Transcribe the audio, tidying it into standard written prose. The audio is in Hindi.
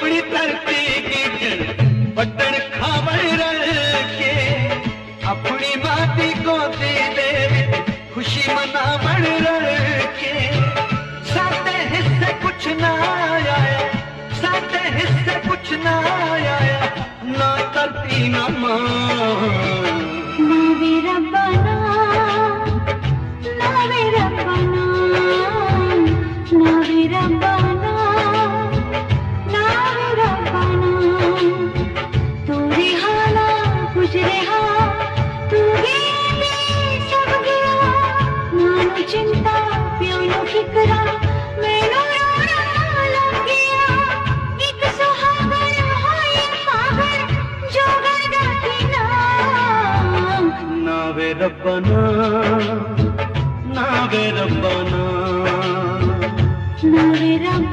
अपनी धरती की बटन खावर रल के अपनी माटी को दे दे खुशी मनावण रल के साते हिस्से कुछ ना आया साते हिस्से कुछ ना आया ना धरती ना मां ना वे रब्बाना ना वे रब्बाना ना वे रब्बाना ना वे रब्बाना तोरे हाला गुजरे हा तू गए सब गया नानो चिंता प्यानो फिकरा मैनू रोना लग गया एक सुहागन होए पागल जो गरदा की ना ना वे रब्बाना